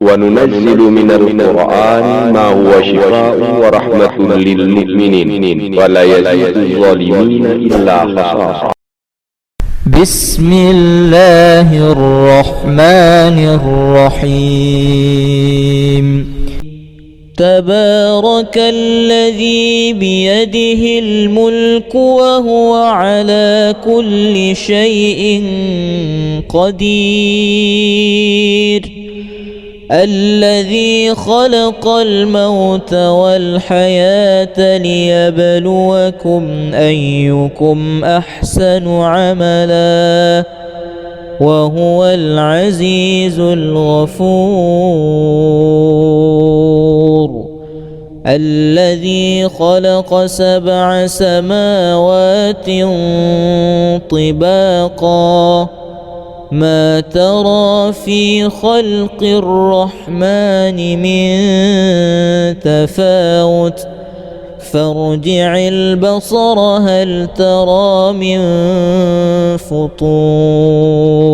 وننزل من القرآن ما هو شفاء ورحمة للمؤمنين ولا يزيد الظالمين إلا خسارا. بسم الله الرحمن الرحيم. تبارك الذي بيده الملك وهو على كل شيء قدير. الذي خلق الموت والحياة ليبلوكم أيكم أحسن عملا وهو العزيز الغفور. الذي خلق 7 سماوات طباقا ما ترى في خلق الرحمن من تفاوت فارجع البصر هل ترى من فطور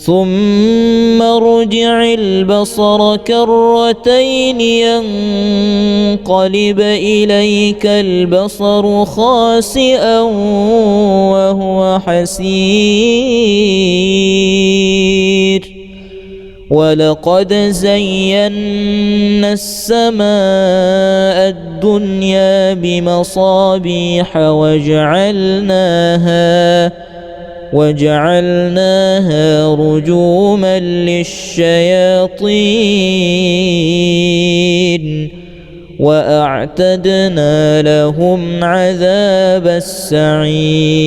ثم ارجع البصر كرتين ينقلب إليك البصر خاسئا وهو حسير. ولقد زينا السماء الدنيا بمصابيح وجعلناها رجوما للشياطين وأعتدنا لهم عذاب السعير.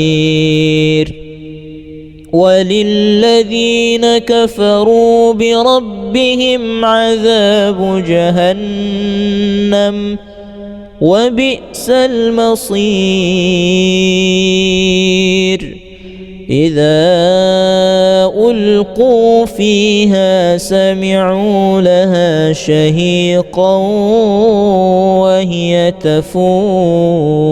وللذين كفروا بربهم عذاب جهنم وبئس المصير. إذا ألقوا فيها سمعوا لها شهيقا وهي تفور.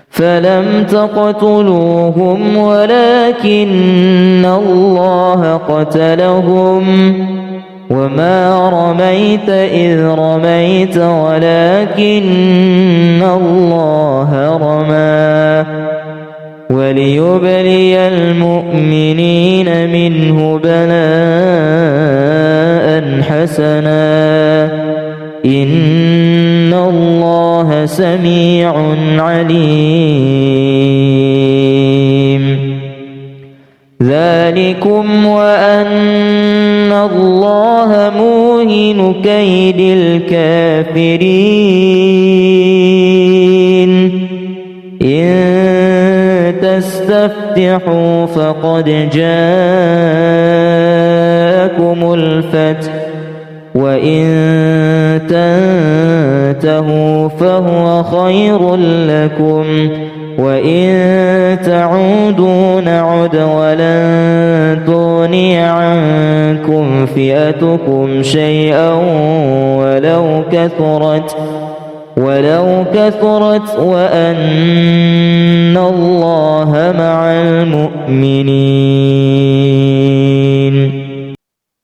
فلم تقتلوهم ولكن الله قتلهم وما رميت إذ رميت ولكن الله رمى وليبلي المؤمنين منه بلاء حسنا إن الله سميع عليم. ذلكم وأن الله موهن كيد الكافرين. إن تستفتحوا فقد جاءكم الفتح وإن تنتهوا فهو خير لكم وإن تعودوا نعد ولن تغني عنكم فئتكم شيئا ولو كثرت وأن الله مع المؤمنين.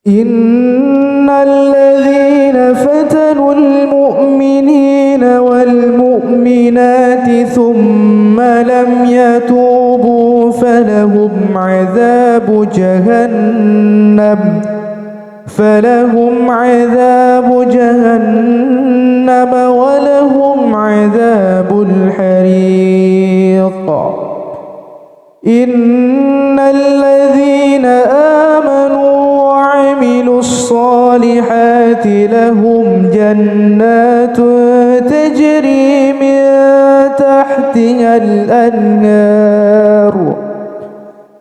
إن الذين فتنوا المؤمنين والمؤمنات ثم لم يتوبوا فلهم عذاب جهنم ولهم عذاب الحريق. إن الذين آمنوا وعملوا الصالحات لهم جنات تجري من تحتها الأنهار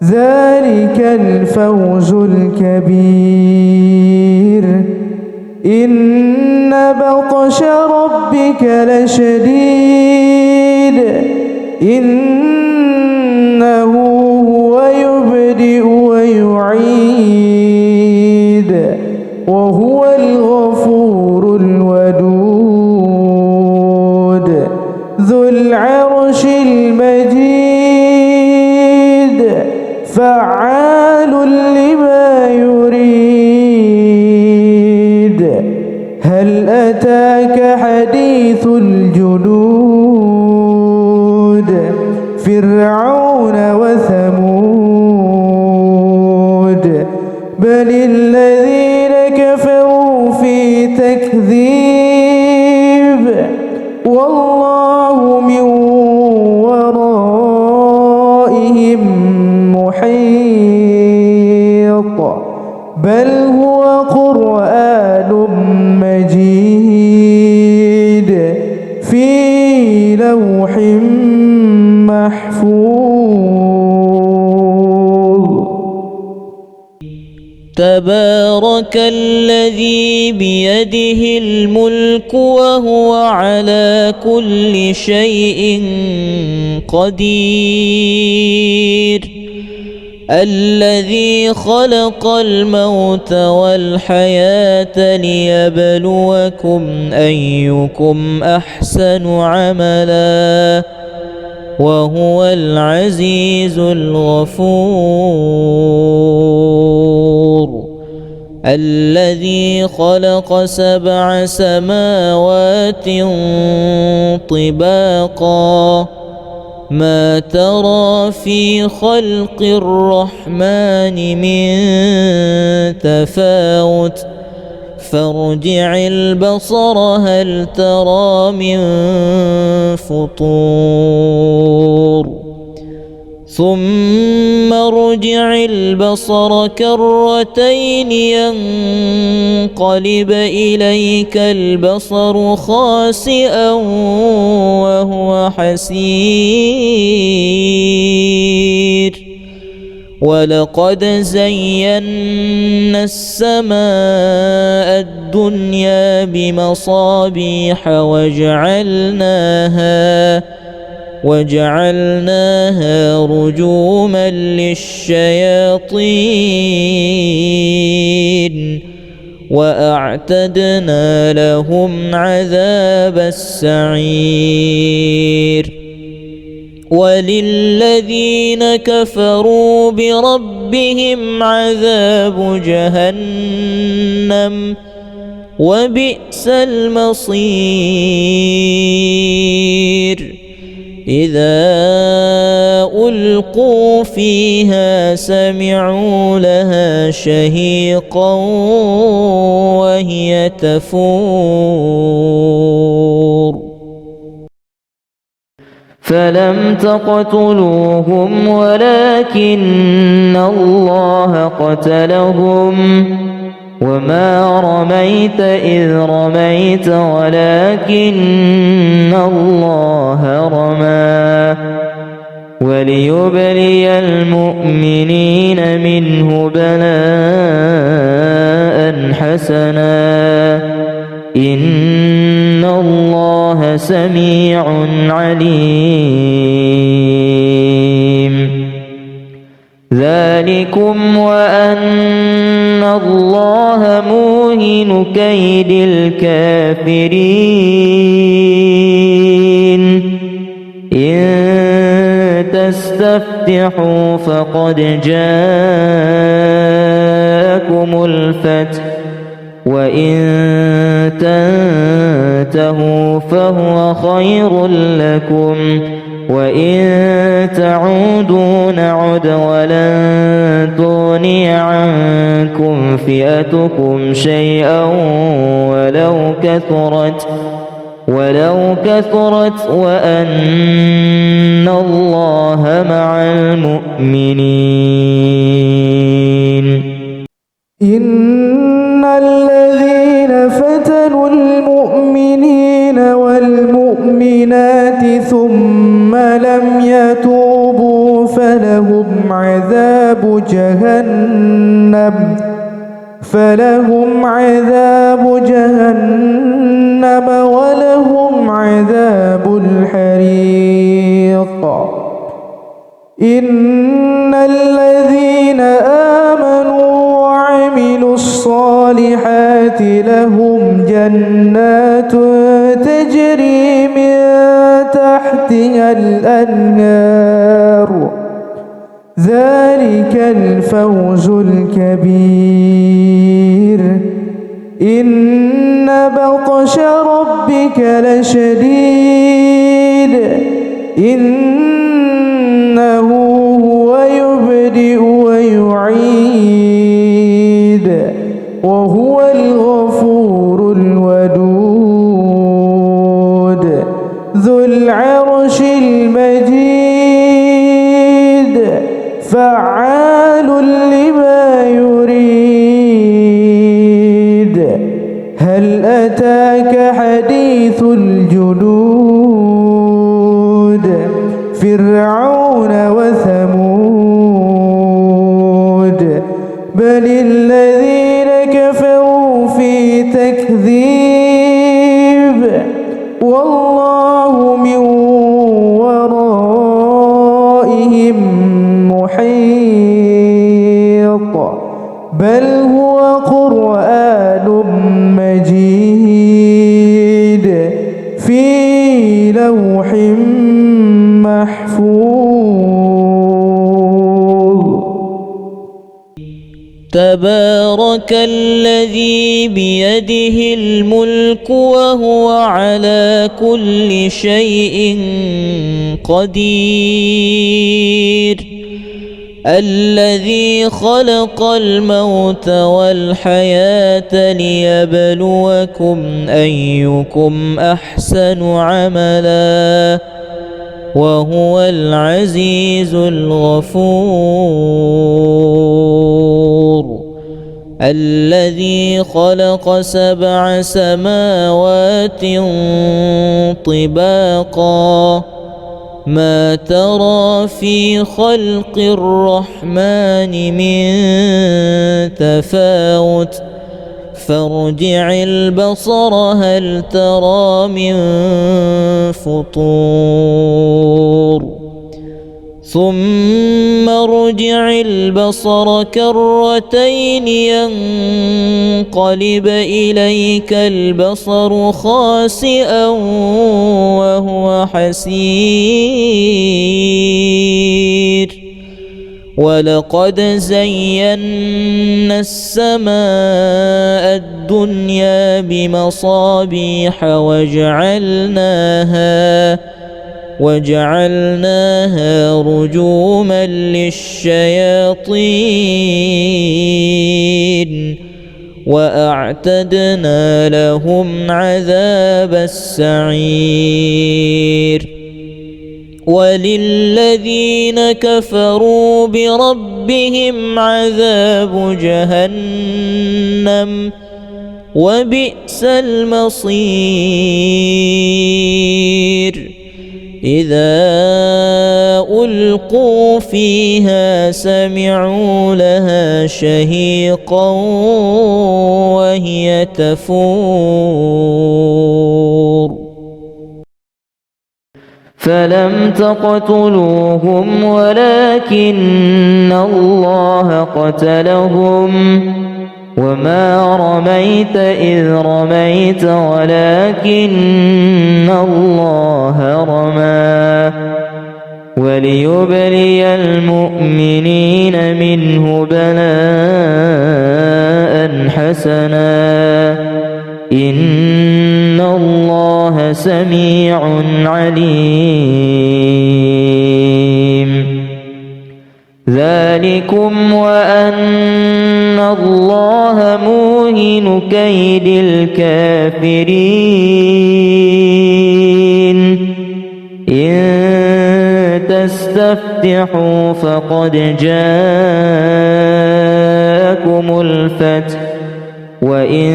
ذلك الفوز الكبير. إن بطش ربك لشديد إنه هو يبدئ ويعيد وهو الغفور الودود ذو العرش المجيد فعال فعال لما يريد هل أتاك حديث الجنود فرعون وثمود بل الذين كفروا في تكذيب والله من ورائهم محيط بل هو قرآن مجيد في لوح محفوظ. تبارك الذي بيده الملك وهو على كل شيء قدير الذي خلق الموت والحياة ليبلوكم أيكم أحسن عملا وهو العزيز الغفور الذي خلق 7 سماوات طباقا ما ترى في خلق الرحمن من تفاوت فارجع البصر هل ترى من فطور ثم ارجع البصر كرتين ينقلب إليك البصر خاسئا وهو حسير ولقد زينا السماء الدنيا بمصابيح وجعلناها رجوما للشياطين وأعتدنا لهم عذاب السعير وللذين كفروا بربهم عذاب جهنم وبئس المصير إذا ألقوا فيها سمعوا لها شهيقا وهي تفور فلم تقتلوهم ولكن الله قتلهم وما رميت إذ رميت ولكن الله رمى وليبلي المؤمنين منه بلاء حسنا إن الله سميع عليم ذلكم وأن الله موهن كيد الكافرين إن تستفتحوا فقد جاءكم الفتح وإن تنتهوا فهو خير لكم وإن تعودوا نعد ولن تغني عنكم فئتكم شيئا ولو كثرت وأن الله مع المؤمنين. إن الذين فتنوا المؤمنين والمؤمنات ثم لم يتوبوا فلهم عذاب جهنم ولهم عذاب الحريق. إن الذين آمنوا وعملوا الصالحات لهم جنات تجري من تحتها الأنهار ذلك الفوز الفوز الكبير إن بطش ربك لشديد إنه هو يبدئ ويعيد وهو الغفور الودود ذو العرش المجيد فعال لما يريد هل أتاك حديث الجنود فرعون وثمود بل الذين كفروا في تكذيب والله من ورائهم محيط بل هو قرآن مجيد في لوح محفوظ تبارك الذي بيده الملك وهو على كل شيء قدير الذي خلق الموت والحياة ليبلوكم أيكم أحسن عملا وهو العزيز الغفور الذي خلق 7 سماوات طباقا ما ترى في خلق الرحمن من تفاوت فارجع البصر هل ترى من فطور ثم ارجع البصر كرتين ينقلب إليك البصر خاسئا وهو حسير ولقد زينا السماء الدنيا بمصابيح وجعلناها رجوما للشياطين وأعتدنا لهم عذاب السعير وللذين كفروا بربهم عذاب جهنم وبئس المصير إذا ألقوا فيها سمعوا لها شهيقا وهي تفور فلم تقتلوهم ولكن الله قتلهم وما رميت إذ رميت ولكن الله رمى وليبلي المؤمنين منه بلاء حسنا إن الله سميع عليم ذلكم وأن الله موهن كيد الكافرين إن تستفتحوا فقد جاءكم الفتح وإن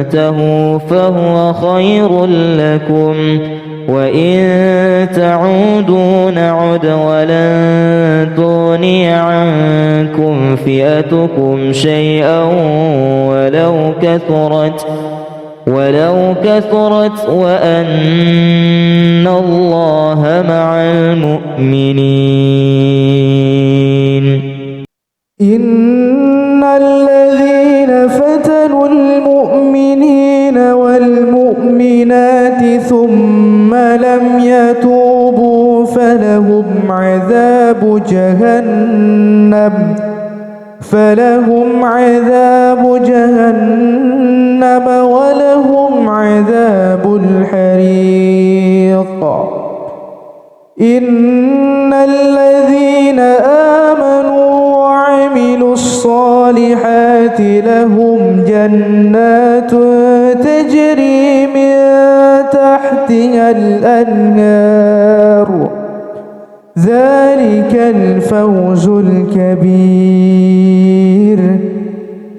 تنتهوا فهو خير لكم وإن تعودوا نعد ولن تغني عنكم فئتكم شيئا ولو كثرت وأن الله مع المؤمنين إن الذين فتنوا المؤمنين والمؤمنات ثم لم يتوبوا فلهم عذاب جهنم فلهم عذاب جهنم ولهم عذاب الحريق. إن الذين آمنوا وعملوا الصالحات لهم جنات تجري من تحتها الأنهار ذلك الفوز الكبير.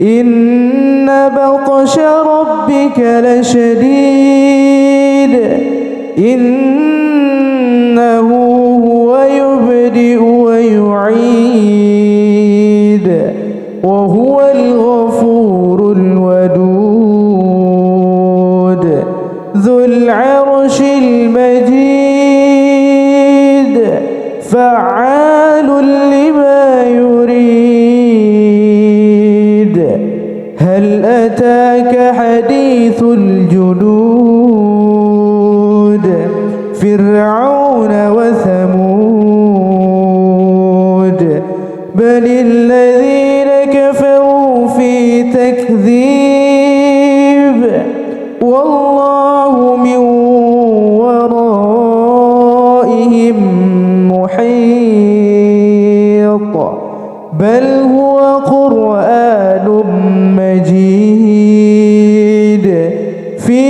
إن بطش ربك لشديد إنه هو يبدئ ويعيد وهو الغفور الودود ذو العرش المجيد فعال لما يريد. هل أتاك حديث الجنود فرعون وثمود بل الذين كفروا في تكذيب والله من ورائهم محيط بل هو قرآن مجيد في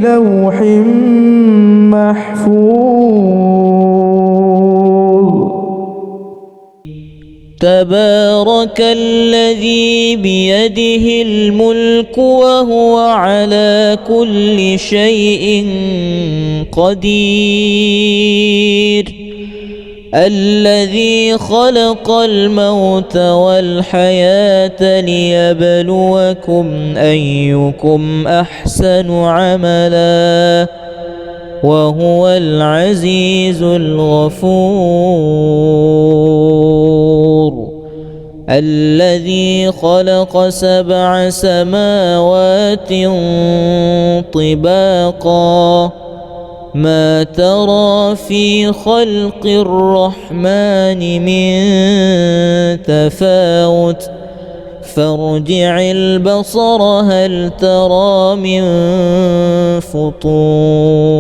لوح محفوظ. تبارك الذي بيده الملك وهو على كل شيء قدير. الذي خلق الموت والحياة ليبلوكم أيكم أحسن عملا وهو العزيز الغفور. الذي خلق 7 سماوات طباقا ما ترى في خلق الرحمن من تفاوت فارجع البصر هل ترى من فطور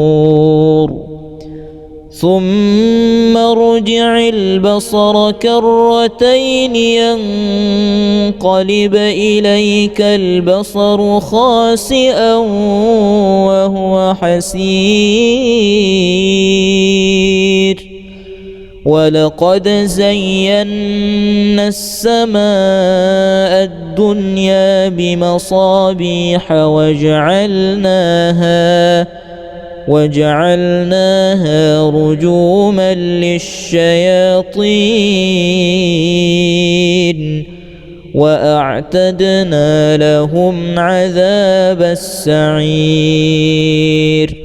ثم ارجع البصر كرتين ينقلب إليك البصر خاسئا وهو حسير. ولقد زينا السماء الدنيا بمصابيح وجعلناها رجوما للشياطين وأعتدنا لهم عذاب السعير.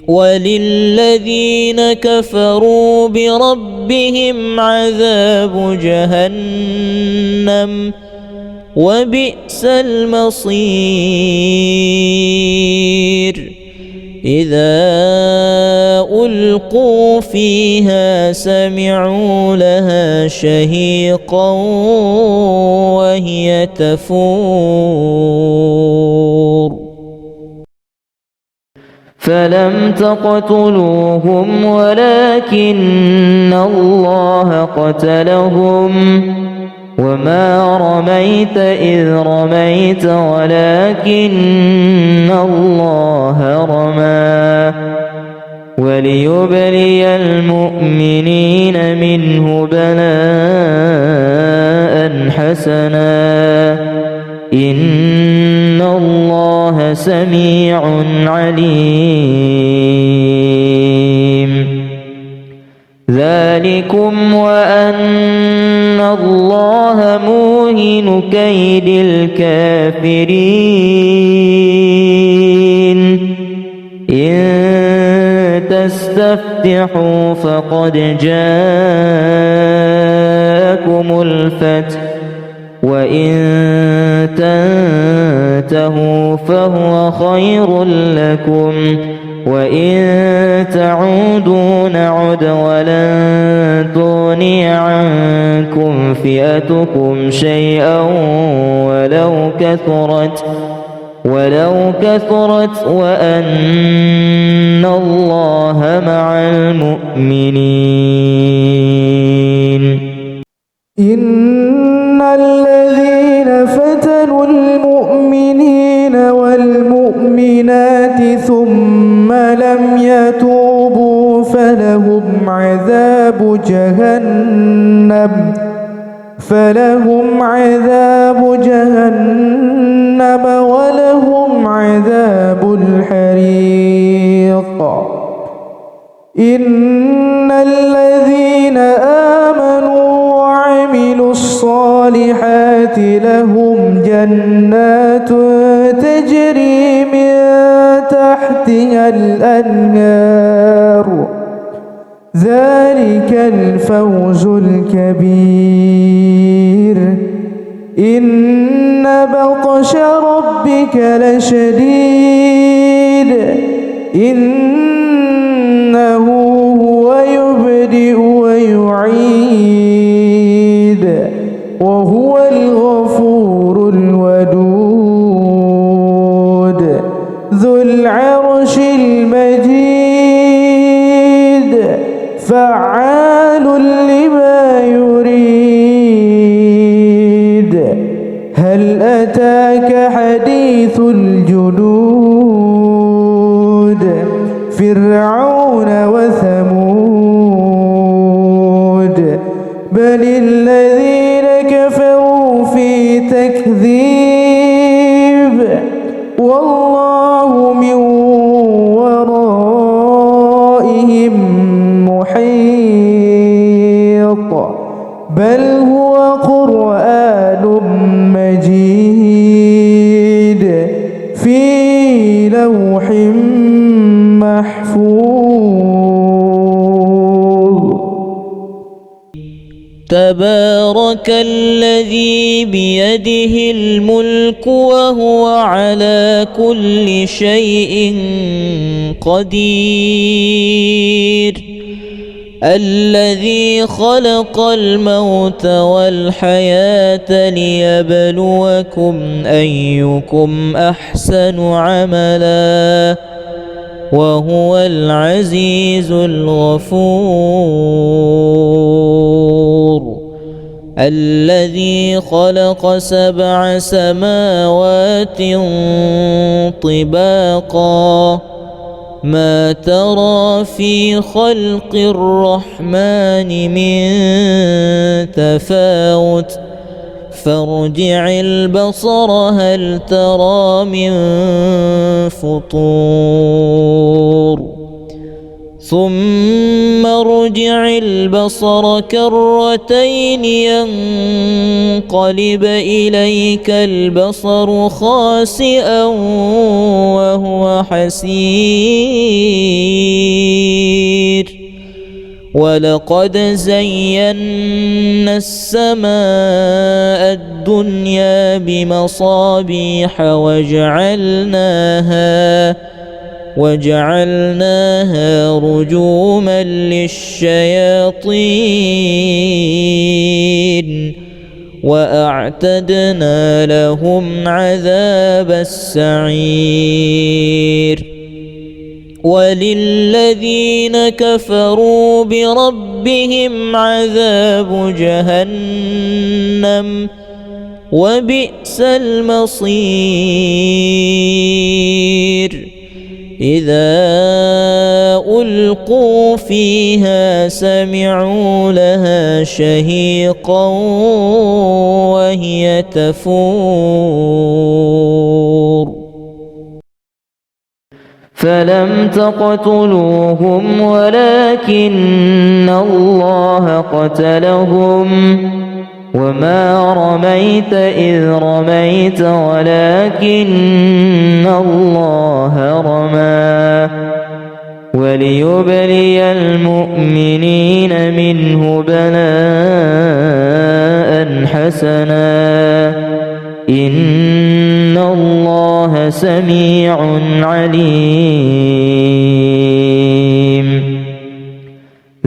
وللذين كفروا بربهم عذاب جهنم وبئس المصير. إذا ألقوا فيها سمعوا لها شهيقا وهي تفور. فلم تقتلوهم ولكن الله قتلهم وما رميت إذ رميت ولكن الله رمى وليبلي المؤمنين منه بلاء حسنا إن الله سميع عليم. ذلكم وأن الله موهن كيد الكافرين. إن تستفتحوا فقد جاءكم الفتح وإن تنتهوا فهو خير لكم وإن تعودوا نعد ولن تغني عنكم فئتكم شيئا ولو كثرت وأن الله مع المؤمنين. إن الذين فتنوا المؤمنين والمؤمنات ثم لم يتوبوا فلهم عذاب جهنم ولهم عذاب الحريق. إن الذين آمنوا وعملوا الصالحات لهم جنات تجري من تحتها الأنهار ذلك الفوز الكبير. إن بطش ربك لشديد إنه هو يبدئ ويعيد وهو الغفور الودود ذو العرش المجيد فعال لما يريد. هل أتاك حديث الجنود فرعون وثمود بل الذين كفروا في تكذيب والله من ورائهم محيط بل هو قرآن مجيد في لوح محفوظ. تبارك الذي بيده الملك وهو على كل شيء قدير. الذي خلق الموت والحياة ليبلوكم أيكم أحسن عملا وهو العزيز الغفور. الذي خلق 7 سماوات طباقا ما ترى في خلق الرحمن من تفاوت فارجع البصر هل ترى من فطور ثم ارجع البصر كرتين ينقلب إليك البصر خاسئا وهو حسير. ولقد زينا السماء الدنيا بمصابيح وجعلناها رجوما للشياطين وأعتدنا لهم عذاب السعير. وللذين كفروا بربهم عذاب جهنم وبئس المصير. إذا ألقوا فيها سمعوا لها شهيقا وهي تفور. فلم تقتلوهم ولكن الله قتلهم وما رميت إذ رميت ولكن الله رمى وليبلي المؤمنين منه بلاء حسنا إن الله سميع عليم.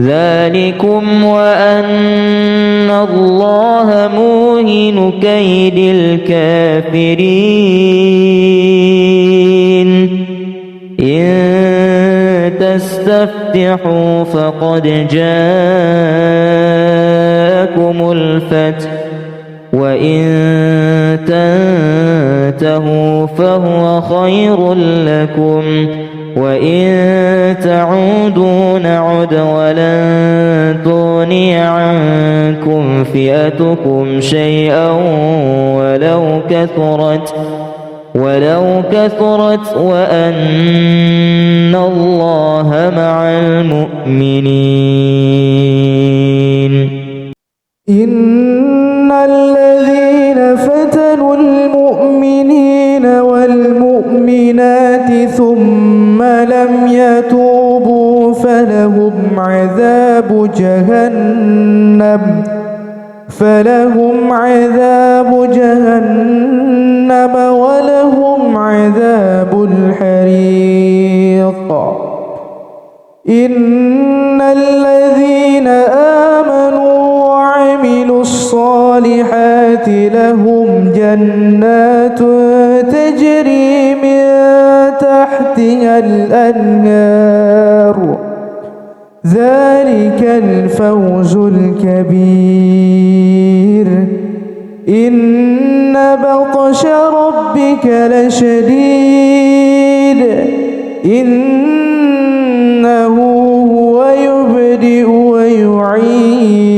ذلكم وأن الله موهن كيد الكافرين إن تستفتحوا فقد جاءكم الفتح وإن تنتهوا فهو خير لكم وإن تعودوا نعد ولن تغني عنكم فئتكم شيئا ولو كثرت وأن الله مع المؤمنين. إن الذين فتنوا المؤمنين والمؤمنات ثم لم يتوبوا فلهم عذاب جهنم ولهم عذاب الحريق. إن الذين آمنوا وعملوا الصالحات لهم جنات تجري من تحتها الأنهار ذلك الفوز الكبير. إن بطش ربك لشديد إنه هو يبدئ ويعيد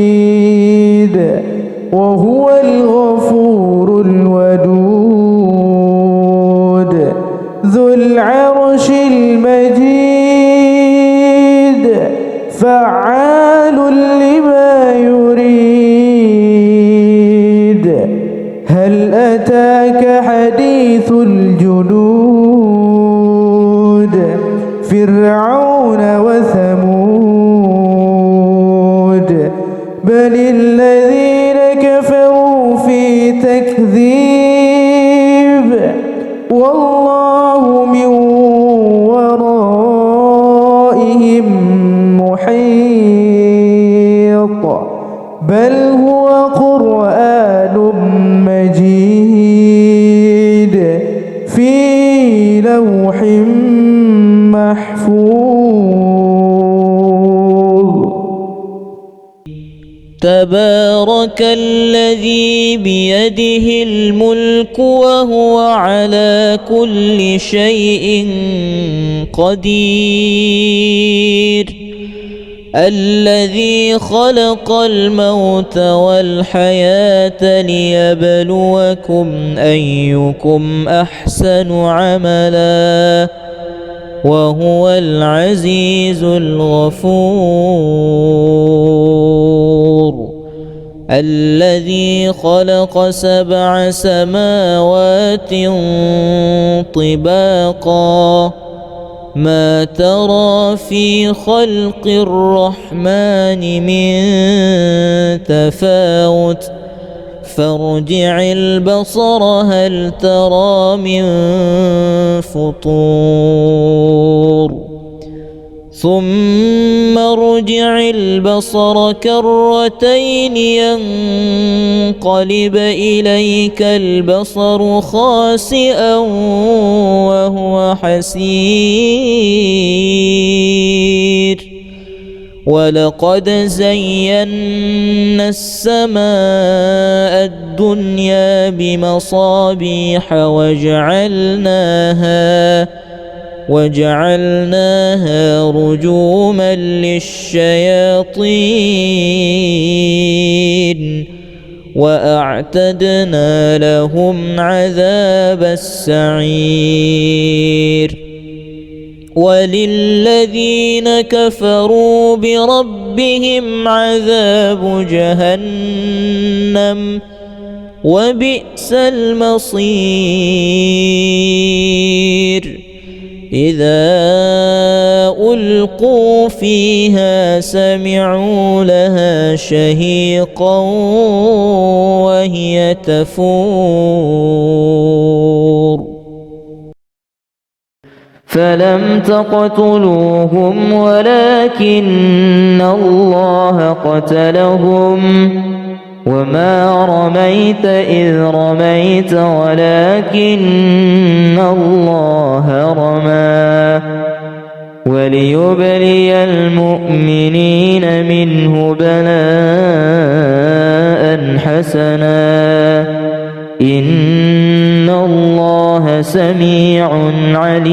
وهو الغفور الودود ذو العرش المجيد فعال لما يريد. هل أتاك حديث الجنود فرعون وثمود بل الذين كفروا في تكذيب والله من ورائهم محيط بل هو قرآن مجيد في لوح محفوظ. تبارك الذي بيده الملك وهو على كل شيء قدير الذي خلق الموت والحياة ليبلوكم أيكم أحسن عملا وهو العزيز الغفور. الذي خلق 7 سماوات طباقا ما ترى في خلق الرحمن من تفاوت فارجع البصر هل ترى من فطور ثم ارجع البصر كرتين ينقلب إليك البصر خاسئا وهو حسير ولقد زينا السماء الدنيا بمصابيح وجعلناها رجوما للشياطين وأعتدنا لهم عذاب السعير. وللذين كفروا بربهم عذاب جهنم وبئس المصير. إذا ألقوا فيها سمعوا لها شهيقا وهي تفور فلم تقتلوهم ولكن الله قتلهم وما رميت إذ رميت ولكن الله رمى وليبلي المؤمنين منه بلاء حسنا إن الله سميع عليم.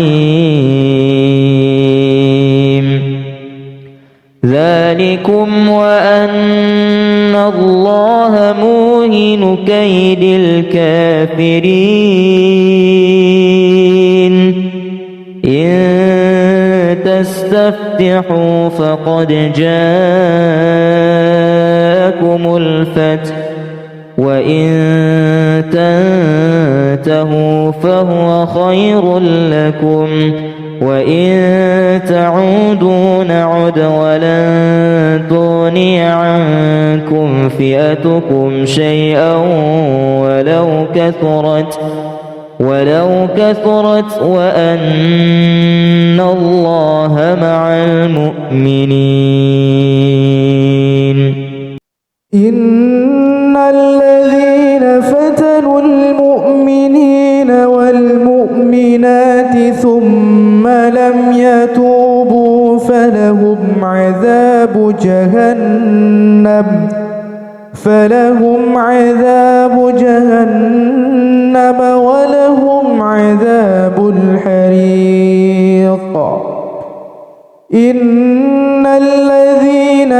ذلكم وأن الله موهن كيد الكافرين إن تستفتحوا فقد جاءكم الفتح وإن تنتهوا فهو خير لكم وإن تعودوا نعد ولن تغني عنكم فئتكم شيئا ولو كثرت وأن الله مع المؤمنين. إن الذين فتنوا المؤمنين والمؤمنات ثم لم يتوبوا فلهم عذاب جهنم ولهم عذاب الحريق. إن الذين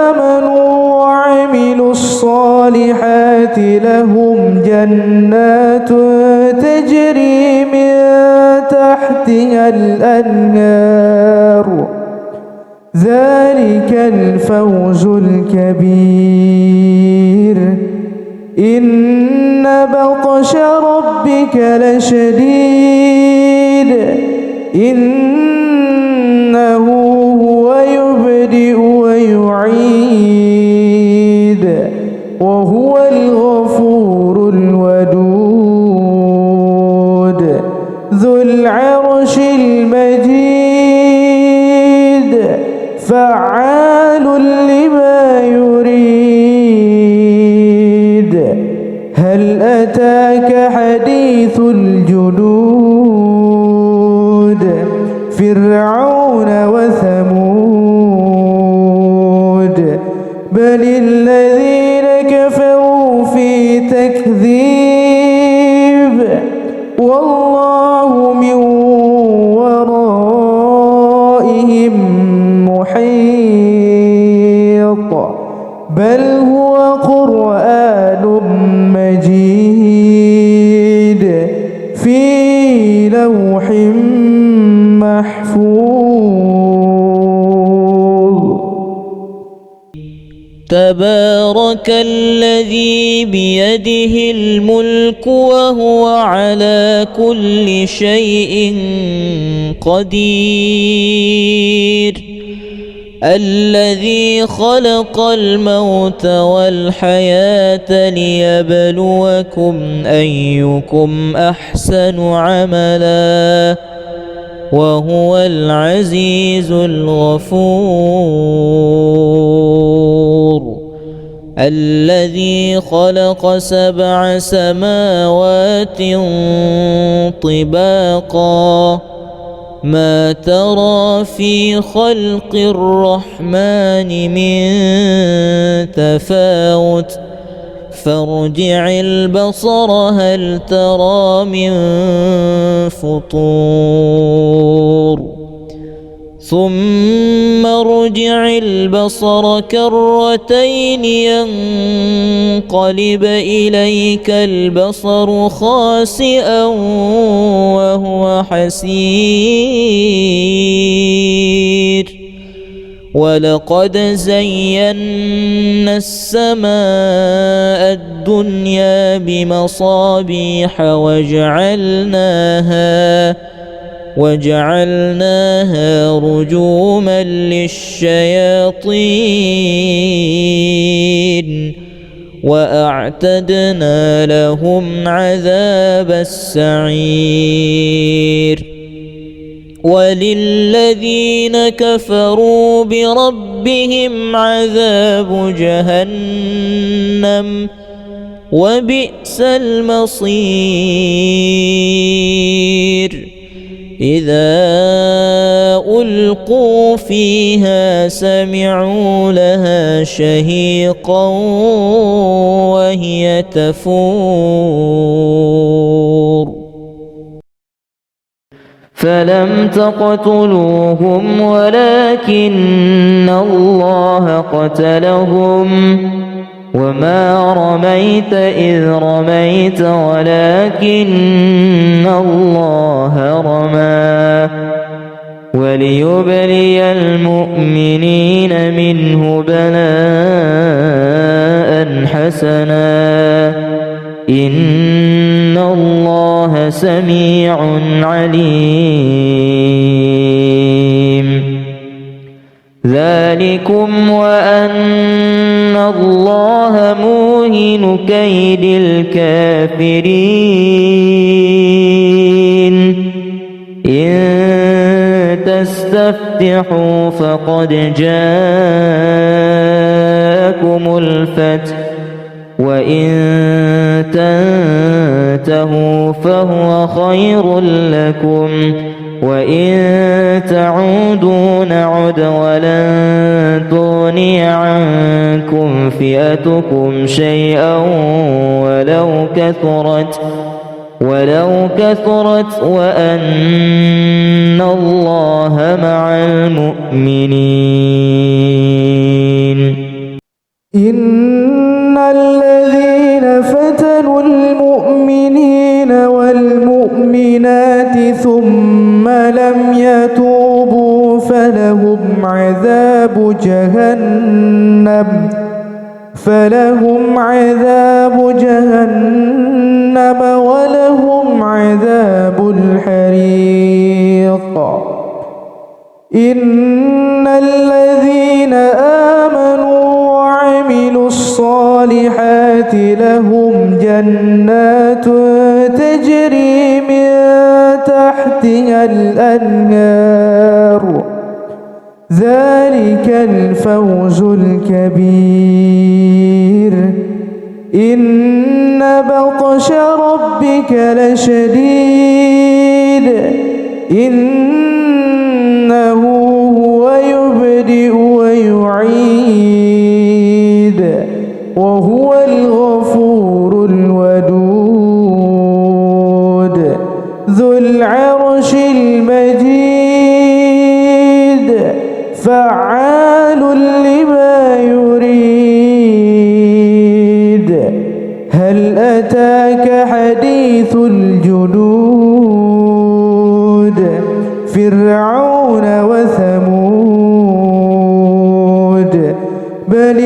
آمنوا وعملوا الصالحات لهم جنات تجري من تحتها الأنهار ذلك الفوز الكبير. إن بطش ربك لشديد إنه هو يبدئ ويعيد وهو الغفور الودود ذو العرش المجيد فعال لما يريد. هل أتاك حديث الجنود فرعون وثمود بل الذين كفروا في تكذيب والله من ورائهم محيط بل هو قرآن مجيد في لوح محفوظ. تبارك الذي بيده الملك وهو على كل شيء قدير الذي خلق الموت والحياة ليبلوكم أيكم أحسن عملا وهو العزيز الغفور. الذي خلق 7 سماوات طباقا ما ترى في خلق الرحمن من تفاوت فارجع البصر هل ترى من فطور ثم ارجع البصر كرتين ينقلب إليك البصر خاسئا وهو حسير ولقد زينا السماء الدنيا بمصابيح وجعلناها رجوما للشياطين وأعتدنا لهم عذاب السعير. وللذين كفروا بربهم عذاب جهنم وبئس المصير إذا ألقوا فيها سمعوا لها شهيقا وهي تفور فلم تقتلوهم ولكن الله قتلهم وما رميت إذ رميت ولكن الله رمى وليبلي المؤمنين منه بلاء حسنا إن الله سميع عليم ذلكم وأن الله موهن كيد الكافرين إن تستفتحوا فقد جاءكم الفتح وإن تنتهوا فهو خير لكم وإن تعودوا نعد ولن تغني عنكم فئتكم شيئا ولو كثرت وأن الله مع المؤمنين إن الذين فتنوا المؤمنين والمؤمنات ثم لم يتوبوا فلهم عذاب جهنم ولهم عذاب الحريق إن الذين آمنوا وعملوا الصالحات لهم جنات تجري من تحتها الأنهار ذلك الفوز الكبير إن بطش ربك لشديد إنه هو يبدئ ويعيد وهو الغفور الودود ذو العرش المجيد فعال لما يريد هل أتاك حديث الجنود فرعون وثمود بل